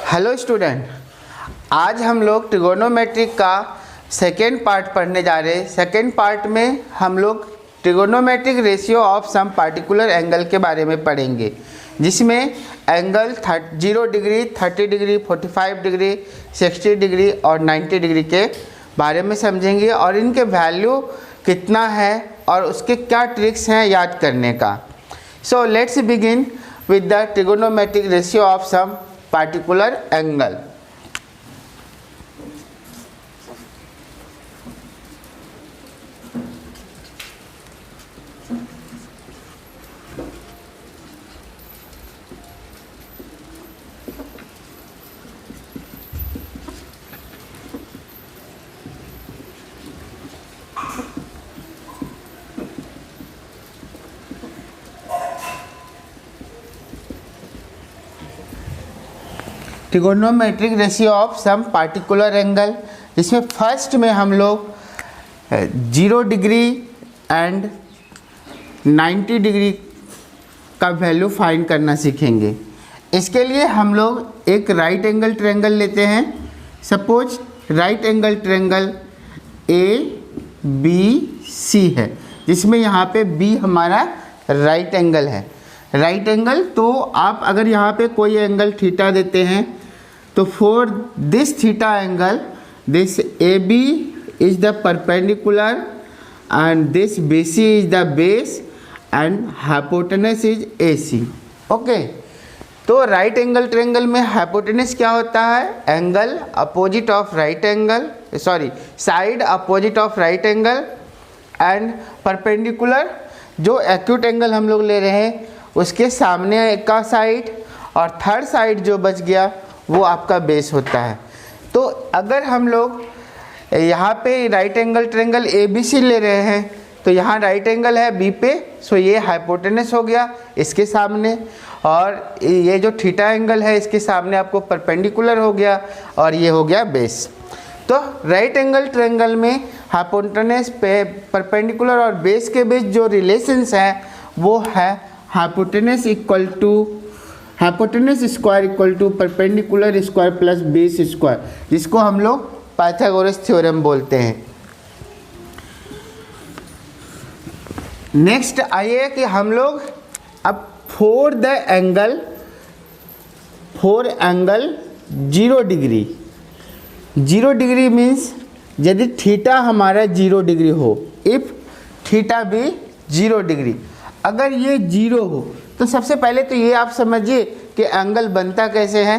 Hello student, आज हम लोग ट्रिगोनोमेट्रिक का सेकेंड पार्ट पढ़ने जा रहे हैं। सेकेंड पार्ट में हम लोग trigonometric ratio of some particular angle के बारे में पढ़ेंगे, जिसमें angle 0 degree, 30 degree, 45 degree, 60 degree और 90 डिग्री के बारे में समझेंगे और इनके वैल्यू कितना है और उसके क्या ट्रिक्स हैं याद करने का। So let's begin with the trigonometric ratio of some particular angle। Trigonometric ratio of some particular angle, इसमें फर्स्ट में हम लोग 0 डिग्री एंड 90 डिग्री का वैल्यू फाइंड करना सीखेंगे। इसके लिए हम लोग एक राइट एंगल ट्रायंगल लेते हैं। Suppose right angle triangle ABC है, जिसमें यहाँ पे B हमारा राइट एंगल है। राइट एंगल तो आप अगर यहाँ पे कोई एंगल थीटा देते हैं तो for this theta angle this AB is the perpendicular and this BC is the base and hypotenuse is AC। Okay, तो राइट एंगल ट्रायंगल में हाइपोटेनस क्या होता है? Angle opposite of right angle, sorry side opposite of right angle, and perpendicular जो acute angle हम लोग ले रहे हैं उसके सामने का साइड, और थर्ड साइड जो बच गया वो आपका बेस होता है। तो अगर हम लोग यहाँ पे राइट एंगल ट्रायंगल ABC ले रहे हैं तो यहाँ राइट एंगल है B पे, सो ये हाइपोटेनस हो गया इसके सामने, और ये जो थीटा एंगल है इसके सामने आपको परपेंडिकुलर हो गया और ये हो गया बेस। तो राइट एंगल ट्रायंगल में हाइपोटेनस पे परपेंडिकुलर और बेस के बीच जो रिलेशंस है वो है hypotenuse square equal to perpendicular square plus base square, जिसको हम लोग पाइथागोरस थ्योरम बोलते हैं। नेक्स्ट आइए कि हम लोग अब for angle 0 degree, 0 degree means यदि थीटा हमारा 0 डिग्री हो, इफ थीटा भी 0 डिग्री, अगर ये 0 हो तो सबसे पहले तो ये आप समझिए कि एंगल बनता कैसे है।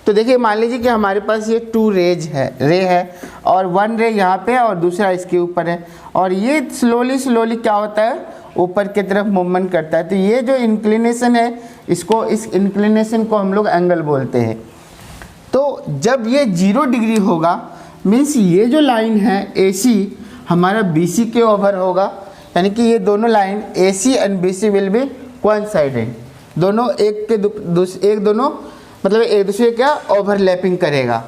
तो देखिए, मान लीजिए कि हमारे पास ये 2 रे है और 1 रे यहाँ पे और दूसरा इसके ऊपर है, और ये स्लोली क्या होता है, ऊपर की तरफ मूवमेंट करता है। तो ये जो इंक्लिनेशन है इस इंक्लिनेशन को हम लोग एंगल बोलते हैं। तो जब ये 0 डिग्री होगा मीन्स ये जो लाइन है AC हमारा BC के ओवर होगा, यानी कि ये दोनों line AC and BC will be coincident, दोनों एक दूसरे का ओवरलैपिंग करेगा।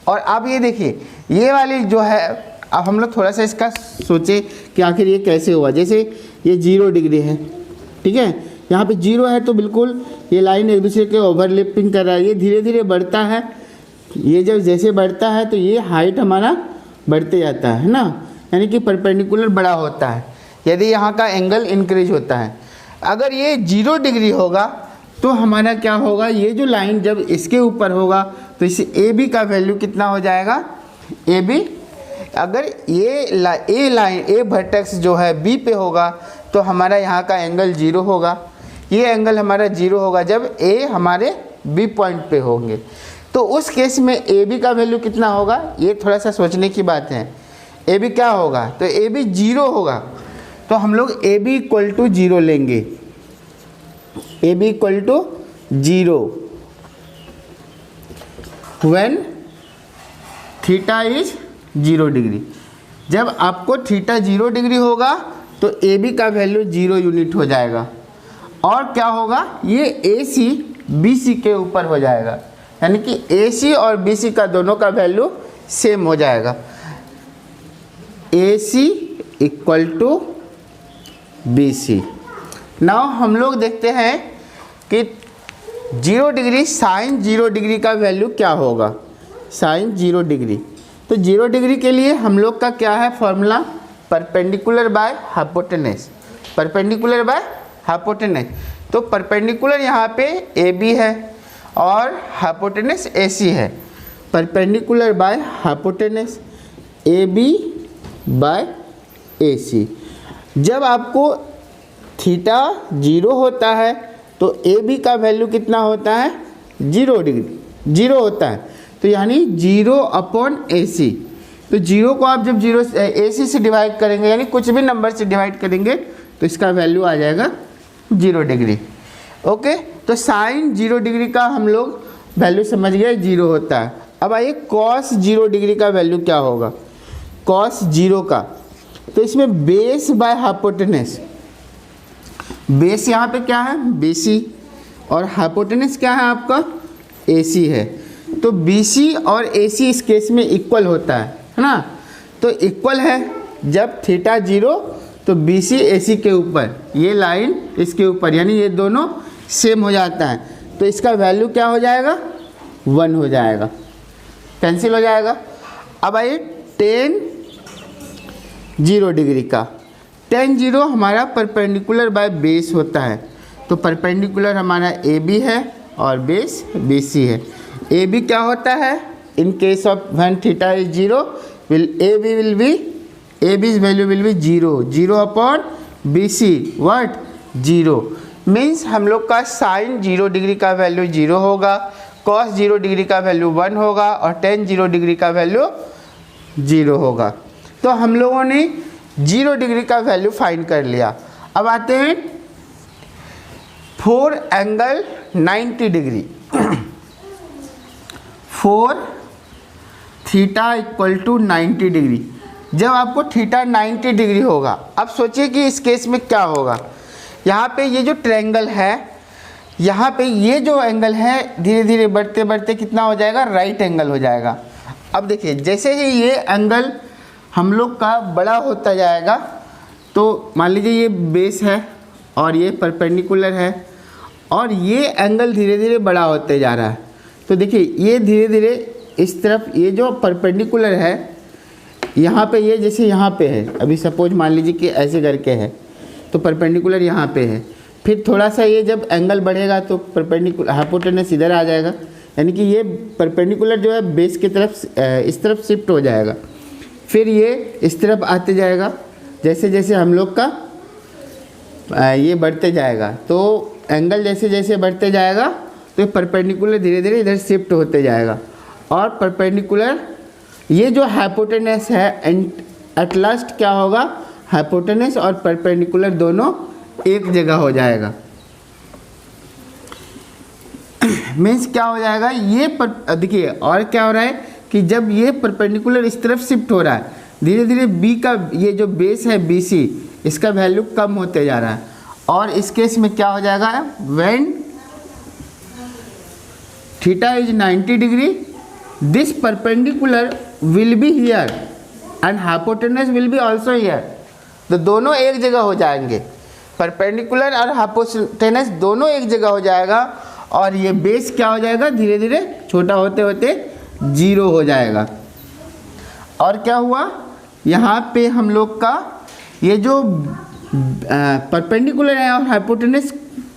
और अब ये देखिए, ये वाली जो है, अब हम लोग थोड़ा सा इसका सोचे कि आखिर ये कैसे हुआ। जैसे ये 0 डिग्री है, ठीक है, यहाँ पे 0 है तो बिल्कुल ये लाइन एक दूसरे के ओवरलैपिंग कर रहा है। ये धीरे धीरे बढ़ता है, ये जब जैसे बढ़ता है तो ये हाइट हमारा बढ़ते जाता है ना, यानी कि परपेंडिकुलर बड़ा होता है यदि यहाँ का एंगल इंक्रीज होता है। अगर ये 0 डिग्री होगा तो हमारा क्या होगा, ये जो लाइन जब इसके ऊपर होगा तो इस AB का वैल्यू कितना हो जाएगा, AB। अगर ये लाइन A वर्टेक्स जो है B पे होगा तो हमारा यहाँ का एंगल 0 होगा, ये एंगल हमारा 0 होगा जब A हमारे B पॉइंट पे होंगे। तो उस केस में AB का वैल्यू कितना होगा, ये थोड़ा सा सोचने की बात है। AB क्या होगा, तो AB 0 होगा, तो हम लोग AB इक्वल टू 0 लेंगे, AB equal to 0 when theta is 0 degree. जब आपको थीटा 0 डिग्री होगा तो AB का वैल्यू 0 यूनिट हो जाएगा, और क्या होगा, ये AC BC के ऊपर हो जाएगा, यानी कि AC और BC का दोनों का वैल्यू सेम हो जाएगा। AC equal to BC। Now हम लोग देखते हैं कि 0 डिग्री साइन 0 डिग्री का वैल्यू क्या होगा, साइन 0 डिग्री। तो 0 डिग्री के लिए हम लोग का क्या है formula, perpendicular by hypotenuse, perpendicular by hypotenuse. तो परपेंडिकुलर यहाँ पे ए बी है और हाइपोटेनस ए सी है, perpendicular by hypotenuse A B by A C. जब आपको थीटा 0 होता है तो ए बी का वैल्यू कितना होता है, 0 डिग्री 0 होता है, तो यानी 0 अपॉन ए सी। तो 0 को आप जब 0 ए सी से डिवाइड करेंगे, यानी कुछ भी नंबर से डिवाइड करेंगे, तो इसका वैल्यू आ जाएगा 0 डिग्री। ओके, तो साइन 0 डिग्री का हम लोग वैल्यू समझ गए 0 होता है। अब आइए कॉस 0 डिग्री का वैल्यू क्या होगा, कॉस 0 का। तो इसमें बेस बाय हाइपोटेनस, बेस यहाँ पे क्या है BC और हाइपोटेनस क्या है आपका AC है। तो BC और AC इस केस में इक्वल होता है ना। तो इक्वल है जब थीटा 0 तो BC AC के ऊपर, ये लाइन इसके ऊपर, यानी ये दोनों सेम हो जाता है। तो इसका वैल्यू क्या हो जाएगा, 1 हो जाएगा, कैंसिल हो जाएगा। अब आइए tan 0 डिग्री का। tan 0 हमारा परपेंडिकुलर बाय बेस होता है। तो परपेंडिकुलर हमारा ए बी है और बेस बी सी है। ए बी क्या होता है, in case of when theta is 0 A B will be, A B's value will be 0, 0 upon B C what 0। Means हम लोग का साइन 0 डिग्री का वैल्यू 0 होगा, कॉस 0 डिग्री का वैल्यू 1 होगा और tan 0 डिग्री का वैल्यू 0 होगा। तो हम लोगों ने 0 डिग्री का वैल्यू फाइंड कर लिया। अब आते हैं 4 angle 90 degree 4 theta equal to 90 degree. जब आपको थीटा 90 डिग्री होगा, अब सोचिए कि इस केस में क्या होगा। यहाँ पे ये जो ट्रायंगल है, यहाँ पे ये जो एंगल है धीरे धीरे बढ़ते बढ़ते कितना हो जाएगा, राइट एंगल हो जाएगा। अब देखिए जैसे ही ये एंगल हम लोग का बड़ा होता जाएगा, तो मान लीजिए ये बेस है और ये परपेंडिकुलर है और ये एंगल धीरे धीरे बड़ा होते जा रहा है। तो देखिए ये धीरे धीरे इस तरफ, ये जो परपेंडिकुलर है यहाँ पे, ये जैसे यहाँ पे है, अभी सपोज मान लीजिए कि ऐसे करके है, तो परपेंडिकुलर यहाँ पे है। फिर थोड़ा सा ये जब एंगल बढ़ेगा तो परपेंडिकुलर हाइपोटेनस इधर आ जाएगा, यानी कि ये परपेंडिकुलर जो है बेस की तरफ इस तरफ शिफ्ट हो जाएगा। फिर ये इस तरफ आते जाएगा, जैसे जैसे हम लोग का ये बढ़ते जाएगा, तो एंगल जैसे जैसे बढ़ते जाएगा तो परपेंडिकुलर धीरे धीरे इधर शिफ्ट होते जाएगा। और परपेंडिकुलर ये जो हाइपोटेनस है एट लास्ट क्या होगा, हाइपोटेनस और परपेंडिकुलर दोनों एक जगह हो जाएगा। मीन्स क्या हो जाएगा, ये देखिए और क्या हो रहा है कि जब ये परपेंडिकुलर इस तरफ शिफ्ट हो रहा है, धीरे धीरे बी का ये जो बेस है BC, इसका वैल्यू कम होते जा रहा है। और इस केस में क्या हो जाएगा, when theta is 90 degree this perpendicular will be here and hypotenuse will be also here. तो दोनों एक जगह हो जाएंगे, परपेंडिकुलर और हाइपोटेनस दोनों एक जगह हो जाएगा। और ये बेस क्या हो जाएगा, धीरे धीरे छोटा होते होते 0 हो जाएगा। और क्या हुआ, यहाँ पे हम लोग का ये जो परपेंडिकुलर है और हाइपोटेनस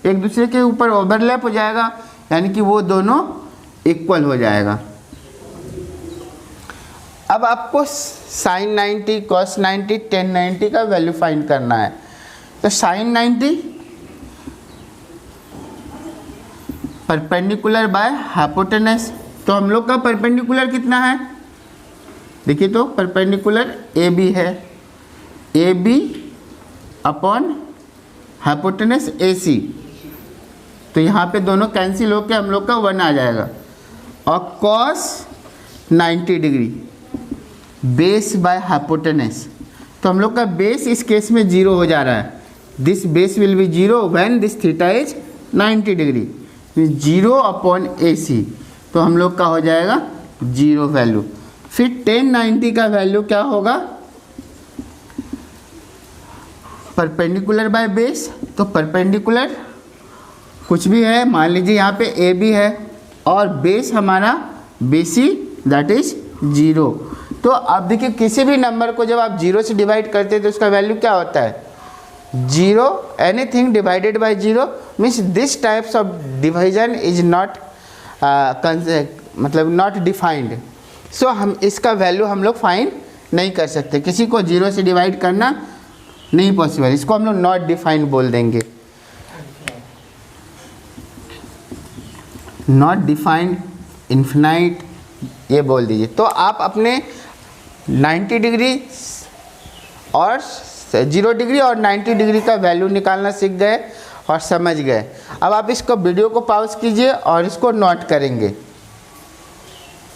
एक दूसरे के ऊपर ओवरलैप हो जाएगा, यानी कि वो दोनों इक्वल हो जाएगा। अब आपको साइन 90, कॉस 90, tan 90 का वैल्यू फाइंड करना है। तो साइन 90 परपेंडिकुलर बाय हाइपोटेनस, तो हम लोग का परपेंडिकुलर कितना है, देखिए तो परपेंडिकुलर AB है, AB अपॉन हाइपोटेनस AC। तो यहाँ पे दोनों कैंसिल होकर हम लोग का 1 आ जाएगा। और cos 90 degree base bye hypotenuse, तो हम लोग का बेस इस केस में 0 हो जा रहा है। This base will be 0 when this theta is 90 degree, 0 upon AC। तो हम लोग का हो जाएगा 0 वैल्यू। फिर tan 90 का वैल्यू क्या होगा, परपेंडिकुलर बाय बेस, तो परपेंडिकुलर कुछ भी है, मान लीजिए यहाँ पे ए बी है और बेस हमारा BC दैट इज 0। तो अब देखिए किसी भी नंबर को जब आप 0 से डिवाइड करते हैं तो उसका वैल्यू क्या होता है 0। Anything divided by 0 means this types of division is not मतलब नॉट डिफाइंड। सो हम इसका वैल्यू हम लोग फाइंड नहीं कर सकते, किसी को 0 से डिवाइड करना नहीं पॉसिबल, इसको हम लोग नॉट डिफाइंड बोल देंगे, नॉट डिफाइंड, इन्फिनाइट ये बोल दीजिए। तो आप अपने 90 डिग्री और 0 डिग्री और 90 डिग्री का वैल्यू निकालना सीख गए और समझ गए। अब आप इसको वीडियो को पॉज कीजिए और इसको नोट करेंगे।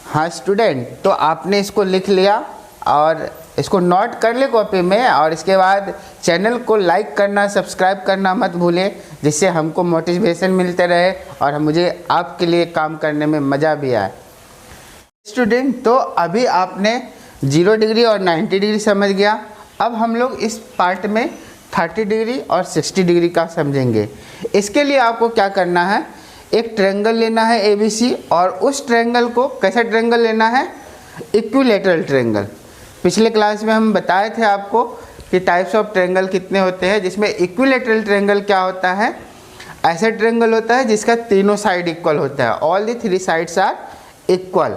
हाँ स्टूडेंट, तो आपने इसको लिख लिया और इसको नोट कर ले कॉपी में, और इसके बाद चैनल को लाइक करना, सब्सक्राइब करना मत भूलें, जिससे हमको मोटिवेशन मिलते रहे और मुझे आपके लिए काम करने में मज़ा भी आए। स्टूडेंट, तो अभी आपने 0 डिग्री और 90 डिग्री समझ गया। अब हम लोग इस पार्ट में 30 डिग्री और 60 डिग्री का समझेंगे। इसके लिए आपको क्या करना है, एक ट्रायंगल लेना है ABC, और उस ट्रायंगल को कैसा ट्रायंगल लेना है, इक्विलैटरल ट्रायंगल। पिछले क्लास में हम बताए थे आपको कि टाइप्स ऑफ ट्रायंगल कितने होते हैं, जिसमें इक्विलैटरल ट्रायंगल क्या होता है, ऐसा ट्रायंगल होता है जिसका तीनों साइड इक्वल होता है, all the 3 sides are equal,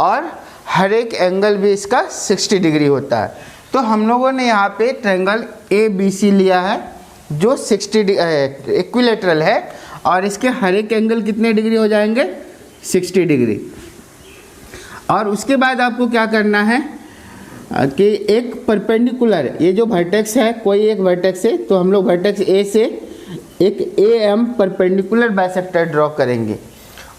और हर एक एंगल भी इसका 60 डिग्री होता है। तो हम लोगों ने यहाँ पे ट्रायंगल ABC लिया है जो 60 इक्विलैटरल है, और इसके हर एक एंगल कितने डिग्री हो जाएंगे, 60 डिग्री। और उसके बाद आपको क्या करना है कि एक परपेंडिकुलर, ये जो वर्टेक्स है, कोई एक वर्टेक्स है, तो हम लोग वर्टेक्स A से एक AM परपेंडिकुलर बाइसेक्टर ड्रॉ करेंगे।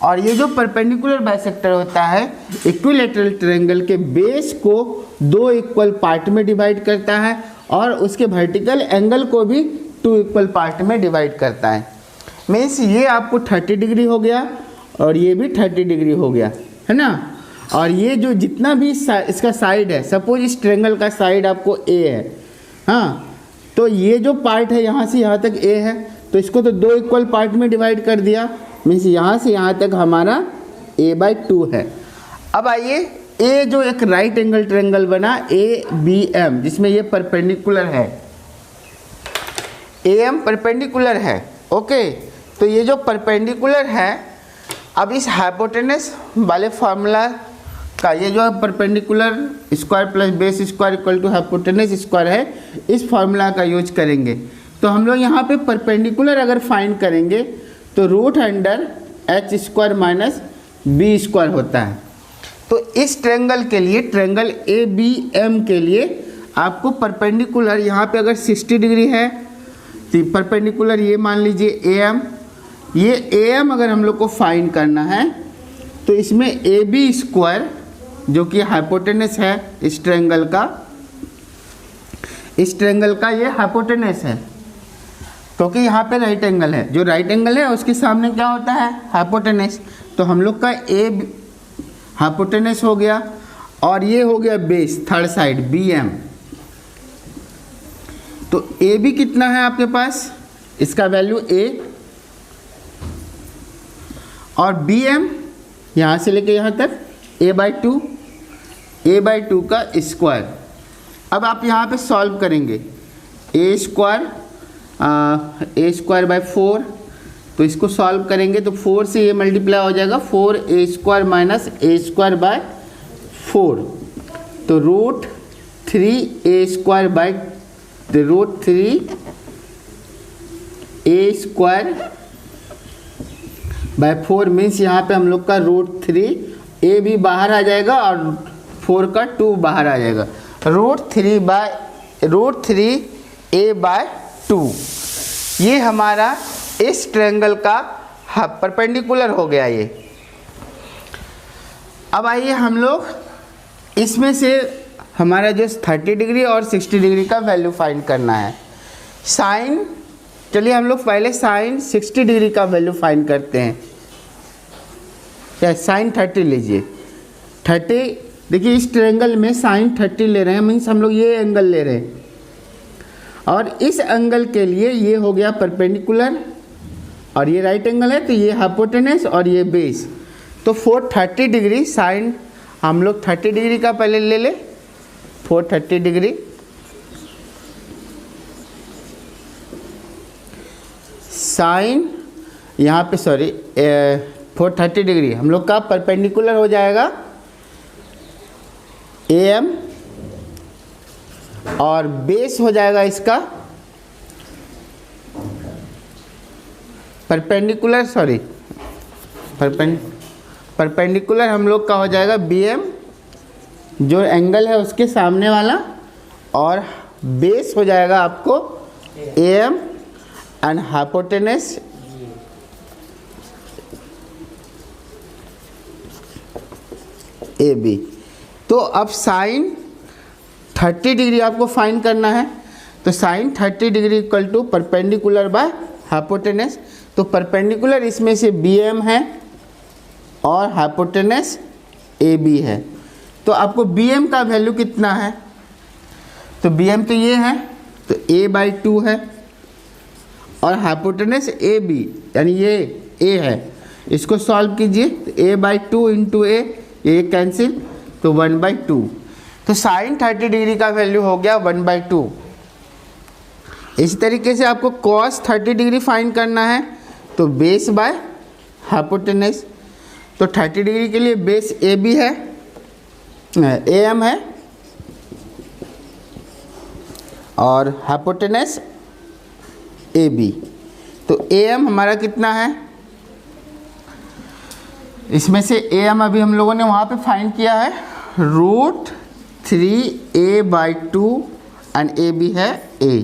और ये जो परपेंडिकुलर बाइसेक्टर होता है इक्विलैटरल ट्रायंगल के बेस को 2 इक्वल पार्ट में डिवाइड करता है, और उसके वर्टिकल एंगल को भी 2 इक्वल पार्ट में डिवाइड करता है। मीन्स ये आपको 30 डिग्री हो गया और ये भी 30 डिग्री हो गया, है ना। और ये जो जितना भी इसका साइड है, सपोज इस ट्रायंगल का साइड आपको A है, हाँ, तो ये जो पार्ट है यहाँ से यहाँ तक A है, तो इसको तो 2 इक्वल पार्ट में डिवाइड कर दिया, मीन्स यहाँ से यहाँ तक हमारा A/2 है। अब आइए A जो एक राइट एंगल ट्रायंगल बना ABM, जिसमें ये परपेंडिकुलर है, AM परपेंडिकुलर है, ओके। तो ये जो परपेंडिकुलर है, अब इस हाइपोटेनस वाले फार्मूला का, ये जो perpendicular square plus base square equal to hypotenuse square है, इस फार्मूला का यूज करेंगे। तो हम लोग यहाँ पे परपेंडिकुलर अगर फाइंड करेंगे तो √H² माइनस B² होता है। तो इस ट्रायंगल के लिए, ट्रायंगल ABM के लिए आपको परपेंडिकुलर यहाँ पे अगर 60 डिग्री है तो परपेंडिकुलर ये मान लीजिए AM, ये AM अगर हम लोग को फाइंड करना है तो इसमें AB² जो कि हाइपोटेनस है इस ट्रायंगल का, इस ट्रायंगल का ये हाइपोटेनस है, क्योंकि यहाँ पे राइट एंगल है, जो राइट एंगल है उसके सामने क्या होता है, हाइपोटेनस। तो हम लोग का A हाइपोटेनस हो गया, और ये हो गया बेस, थर्ड साइड BM। तो AB कितना है आपके पास, इसका वैल्यू A, और BM यहाँ से लेके यहाँ तक A/2, A/2 का स्क्वायर। अब आप यहाँ पे सॉल्व करेंगे, A² by 4, तो इसको सॉल्व करेंगे तो 4 से ये मल्टीप्लाई हो जाएगा, 4A² माइनस A² बाय 4, तो √3A² bye √3A² bye 4 means यहाँ पे हम लोग का √3, A भी बाहर आ जाएगा और 4 का 2 बाहर आ जाएगा, √3A/2। ये हमारा इस ट्रायंगल का परपेंडिकुलर हो गया ये। अब आइए हम लोग इसमें से हमारा जो 30 डिग्री और 60 डिग्री का वैल्यू फाइंड करना है। साइन, चलिए हम लोग पहले साइन 60 डिग्री का वैल्यू फाइंड करते हैं। क्या साइन 30 लीजिए, 30, देखिए इस ट्रायंगल में साइन 30 ले रहे हैं, मीन्स हम लोग ये एंगल ले रहे हैं, और इस एंगल के लिए ये हो गया परपेंडिकुलर, और ये राइट एंगल है तो ये हाइपोटेनस और ये बेस। तो 430 डिग्री साइन, हम लोग 30 डिग्री का पहले ले ले, 430 डिग्री साइन, यहाँ पे सॉरी 430 डिग्री हम लोग का परपेंडिकुलर हो जाएगा AM और बेस हो जाएगा इसका परपेंडिकुलर, सॉरी परपेंडिकुलर हम लोग का हो जाएगा BM, जो एंगल है उसके सामने वाला, और बेस हो जाएगा आपको AM एंड हाइपोटेनस AB। तो अब साइन 30 डिग्री आपको फाइंड करना है, तो sine 30 degree equal to perpendicular by hypotenuse. तो परपेंडिकुलर इसमें से BM है और हाइपोटेनस AB है। तो आपको BM का वैल्यू कितना है, तो BM तो ये है, तो A/2 है, और हाइपोटेनस AB यानी ये A है, इसको सॉल्व कीजिए, तो A/2 इंटू A, ये कैंसिल, तो 1/2। तो साइन 30 डिग्री का वैल्यू हो गया 1/2। इसी तरीके से आपको कॉस 30 डिग्री फाइंड करना है, तो बेस बाय हाइपोटेनस। तो 30 डिग्री के लिए बेस AB है, AM है, और हाइपोटेनस AB। तो AM हमारा कितना है, इसमें से AM अभी हम लोगों ने वहाँ पे फाइंड किया है √3A/2 एंड AB है A।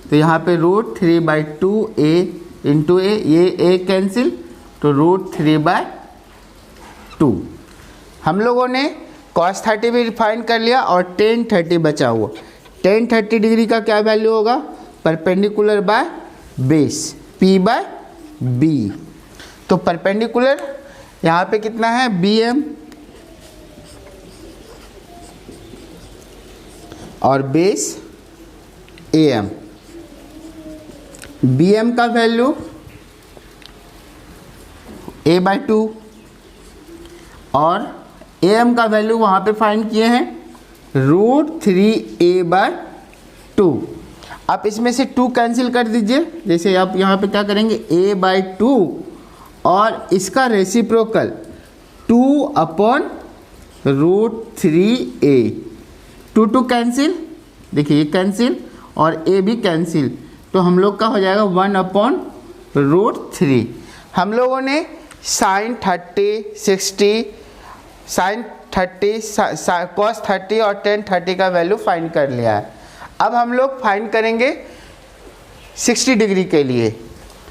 तो यहाँ पे √3/2A इंटू A, ये A कैंसिल, तो √3/2। हम लोगों ने cos 30 भी फाइंड कर लिया और tan 30 बचा हुआ। tan 30 डिग्री का क्या वैल्यू होगा, परपेंडिकुलर बाय बेस P/B। तो परपेंडिकुलर यहाँ पे कितना है BM और बेस AM। BM का वैल्यू A/2 और AM का वैल्यू वहाँ पे फाइंड किए हैं √3A/2। आप इसमें से 2 कैंसिल कर दीजिए, जैसे आप यहाँ पे क्या करेंगे A/2 और इसका रेसिप्रोकल 2/√3A, 2 कैंसिल, देखिए ये कैंसिल और A भी कैंसिल, तो हम लोग का हो जाएगा 1/√3। हम लोगों ने साइन 30, 60, साइन 30, कॉस 30 और tan 30 का वैल्यू फाइंड कर लिया है। अब हम लोग फाइंड करेंगे 60 डिग्री के लिए।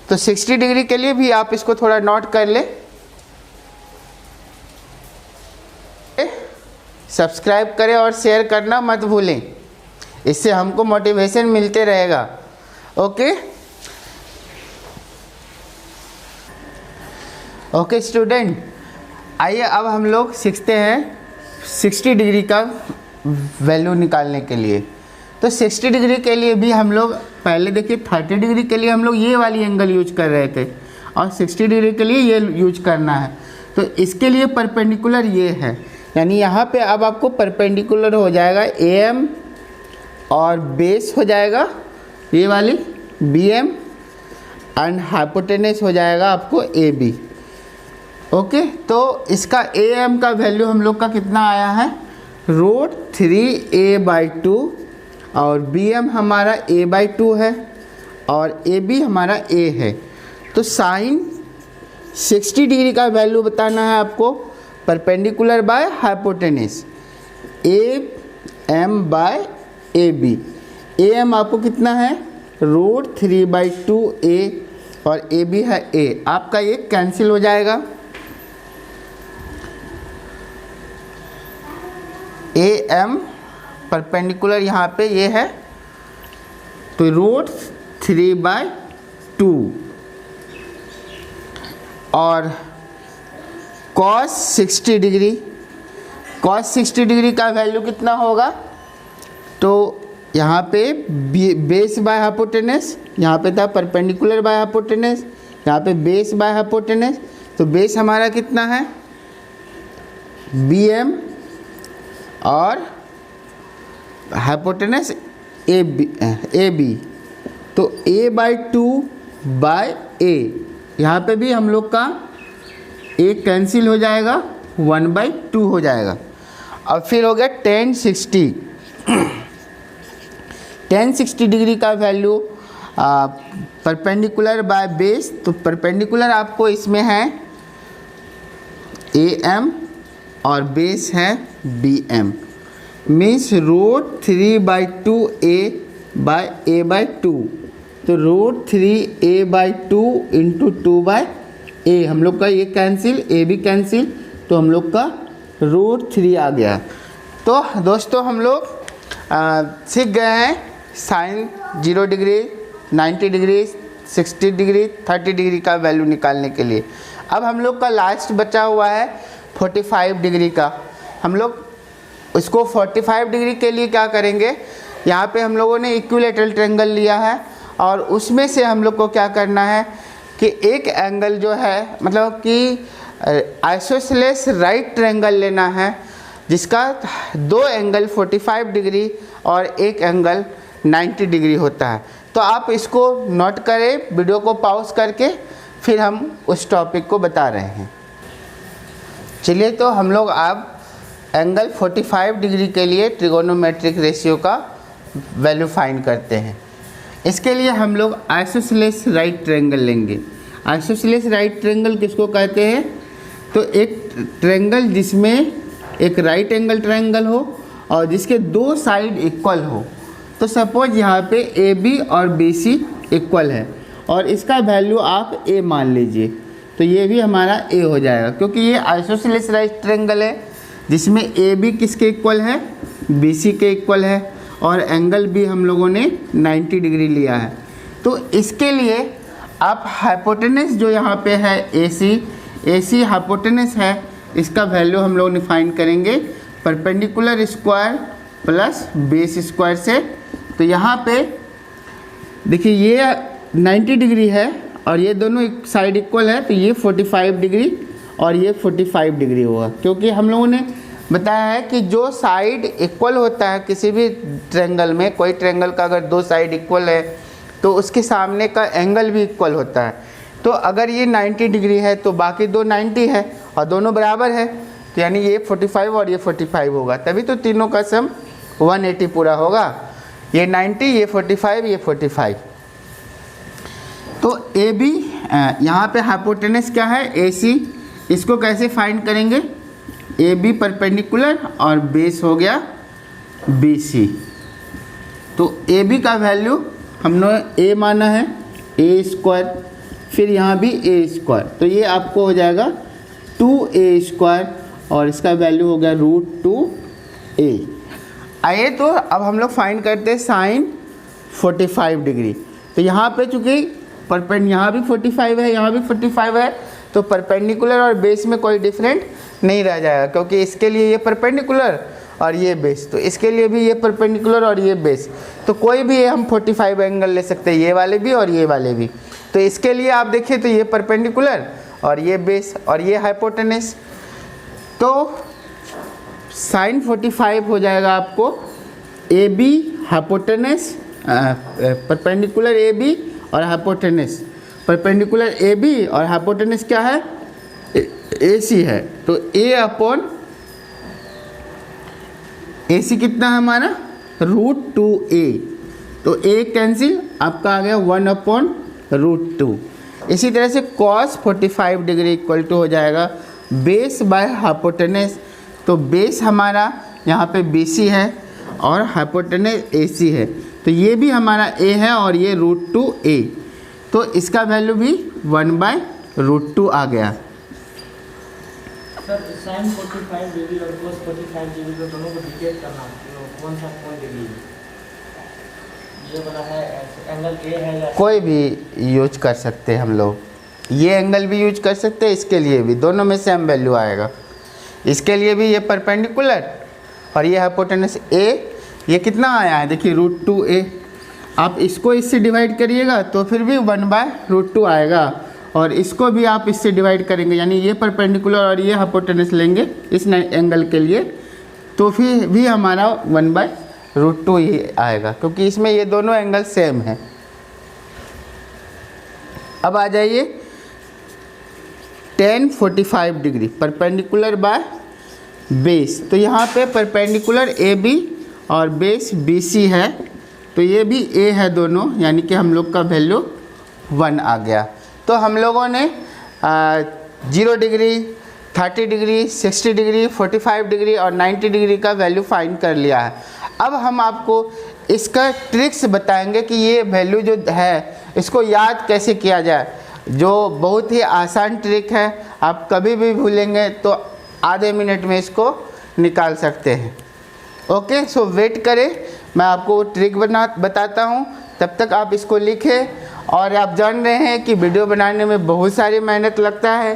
तो 60 डिग्री के लिए भी आप इसको थोड़ा नोट कर ले, सब्सक्राइब करें और शेयर करना मत भूलें, इससे हमको मोटिवेशन मिलते रहेगा। ओके स्टूडेंट, आइए अब हम लोग सीखते हैं 60 डिग्री का वैल्यू निकालने के लिए। तो 60 डिग्री के लिए भी हम लोग पहले देखिए 30 डिग्री के लिए हम लोग ये वाली एंगल यूज कर रहे थे और 60 डिग्री के लिए ये यूज करना है। तो इसके लिए परपेंडिकुलर ये है, यानी यहाँ पे अब आपको परपेंडिकुलर हो जाएगा AM और बेस हो जाएगा ये वाली BM एंड हाइपोटेनस हो जाएगा आपको AB। ओके, तो इसका AM का वैल्यू हम लोग का कितना आया है √3A/2 और BM हमारा A/2 है और AB हमारा A है। तो साइन 60 डिग्री का वैल्यू बताना है आपको perpendicular by hypotenuse AM/AB। AM आपको कितना है √3/2A और AB है A। आपका ये कैंसिल हो जाएगा, AM परपेंडिकुलर यहाँ पे ये है, तो √3/2 और cos 60 डिग्री, cos 60 डिग्री का वैल्यू कितना होगा, तो यहाँ पे बेस बाय हाइपोटेनस, यहाँ पे था परपेंडिकुलर बाय हाइपोटेनस, यहाँ पे बेस बाय हाइपोटेनस, तो बेस हमारा कितना है BM और हाइपोटेनस AB, तो A/2/A, यहाँ पे भी हम लोग का A कैंसिल हो जाएगा, 1/2 हो जाएगा। अब फिर हो गया tan 60, tan 60 डिग्री का वैल्यू परपेंडिकुलर बाय बेस, तो परपेंडिकुलर आपको इसमें है AM और बेस है BM, मीन्स √3/2A/A/2, तो √3A/2 इंटू 2/A, हम लोग का ये कैंसिल, A भी कैंसिल, तो हम लोग का √3 आ गया। तो दोस्तों हम लोग सीख गए हैं sine 0 degree, 90 degree, 60 degree, 30 degree का वैल्यू निकालने के लिए। अब हम लोग का लास्ट बचा हुआ है 45 डिग्री का। हम लोग इसको 45 डिग्री के लिए क्या करेंगे, यहाँ पे हम लोगों ने इक्विलैटरल ट्रायंगल लिया है और उसमें से हम लोग को क्या करना है कि एक एंगल जो है, मतलब कि आइसोसेलेस राइट ट्रायंगल लेना है जिसका दो एंगल 45 डिग्री और एक एंगल 90 डिग्री होता है। तो आप इसको नोट करें, वीडियो को पॉज करके, फिर हम उस टॉपिक को बता रहे हैं। चलिए तो हम लोग अब एंगल 45 डिग्री के लिए ट्रिगोनोमेट्रिक रेशियो का वैल्यू फाइंड करते हैं। इसके लिए हम लोग आइसोसेलेस राइट ट्रायंगल लेंगे। आइसोसेलेस राइट ट्रायंगल किसको कहते हैं, तो एक ट्रायंगल जिसमें एक राइट एंगल ट्रायंगल हो और जिसके दो साइड इक्वल हो। तो सपोज यहाँ पे AB और BC इक्वल है और इसका वैल्यू आप A मान लीजिए, तो ये भी हमारा A हो जाएगा, क्योंकि ये आइसोसेलेस राइट ट्रायंगल है जिसमें AB किसके इक्वल है, BC के इक्वल है और एंगल भी हम लोगों ने 90 डिग्री लिया है। तो इसके लिए आप हाइपोटेनस जो यहाँ पे है AC हाइपोटेनस है, इसका वैल्यू हम लोग फाइंड करेंगे perpendicular square plus base square से। तो यहाँ पे देखिए ये 90 डिग्री है और ये दोनों एक साइड इक्वल है, तो ये 45 डिग्री और ये 45 डिग्री होगा, क्योंकि हम लोगों ने बताया है कि जो साइड इक्वल होता है किसी भी ट्रायंगल में, कोई ट्रायंगल का अगर दो साइड इक्वल है तो उसके सामने का एंगल भी इक्वल होता है। तो अगर ये 90 डिग्री है तो बाकी दो 90 है और दोनों बराबर है, तो यानी ये 45 और ये 45 होगा, तभी तो तीनों का सम 180 पूरा होगा। ये 90, ये 45, ये 45। तो AB यहाँ पे हाइपोटेनस क्या है AC, इसको कैसे फाइंड करेंगे, AB परपेंडिकुलर और बेस हो गया BC। तो AB का वैल्यू हमने A माना है A², फिर यहाँ भी A², तो ये आपको हो जाएगा 2A² और इसका वैल्यू हो गया √2A। आइए तो अब हम लोग फाइंड करते हैं साइन 45 डिग्री। तो यहाँ पे चूँकि यहाँ भी 45 है, यहाँ भी 45 है, तो परपेंडिकुलर और बेस में कोई डिफरेंट नहीं रह जाएगा, क्योंकि इसके लिए ये परपेंडिकुलर और ये बेस, तो इसके लिए भी ये परपेंडिकुलर और ये बेस, तो कोई भी हम 45 एंगल ले सकते हैं, ये वाले भी और ये वाले भी। तो इसके लिए आप देखिए तो ये परपेंडिकुलर और ये बेस और ये हाइपोटेनस, तो साइन 45 हो जाएगा आपको AB हाइपोटेनस परपेंडिकुलर AB और हाइपोटेनस, परपेंडिकुलर AB और हाइपोटेनस क्या है AC है, तो AC कितना है हमारा √2A, तो A कैंसिल, आपका आ गया 1/√2। इसी तरह से cos 45 डिग्री इक्वल टू हो जाएगा बेस बाय हाइपोटेनस, तो बेस हमारा यहाँ पे BC है और हाइपोटेनस AC है, तो ये भी हमारा A है और ये √2A, तो इसका वैल्यू भी 1/√2 आ गया। सर साइन 45 डिग्री और cos 45 डिग्री को दोनों को डिफाइट करना, तो कौन सा डिग्री ये वाला है, एंगल A है या कोई भी यूज कर सकते हैं हम लोग, ये एंगल भी यूज कर सकते हैं, इसके लिए भी दोनों में सेम वैल्यू आएगा। इसके लिए भी ये परपेंडिकुलर और ये हाइपोटेनस A, ये कितना आया है देखिए √2A, आप इसको इससे डिवाइड करिएगा तो फिर भी 1/√2 आएगा और इसको भी आप इससे डिवाइड करेंगे, यानी ये परपेंडिकुलर और ये हाइपोटेनस लेंगे इस एंगल के लिए, तो फिर भी हमारा 1/√2 ही आएगा, क्योंकि इसमें ये दोनों एंगल सेम है। अब आ जाइए tan 45 degree perpendicular by base. तो यहाँ पे परपेंडिकुलर AB और बेस BC है, तो ये भी A है दोनों, यानी कि हम लोग का वैल्यू 1 आ गया। तो हम लोगों ने 0 डिग्री, 30 डिग्री, 60 डिग्री, 45 डिग्री और 90 डिग्री का वैल्यू फाइंड कर लिया है। अब हम आपको इसका ट्रिक्स बताएंगे कि ये वैल्यू जो है इसको याद कैसे किया जाए, जो बहुत ही आसान ट्रिक है। आप कभी भी भूलेंगे तो आधे मिनट में इसको निकाल सकते हैं। ओके, सो वेट करें, मैं आपको ट्रिक बताता हूँ, तब तक आप इसको लिखें। और आप जान रहे हैं कि वीडियो बनाने में बहुत सारी मेहनत लगता है,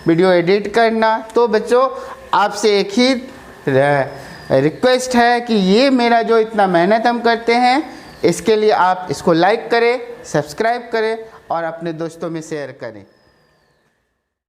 वीडियो एडिट करना। तो बच्चों, आपसे एक ही रिक्वेस्ट है कि ये मेरा जो इतना मेहनत हम करते हैं, इसके लिए आप इसको लाइक करें, सब्सक्राइब करें और अपने दोस्तों में शेयर करें।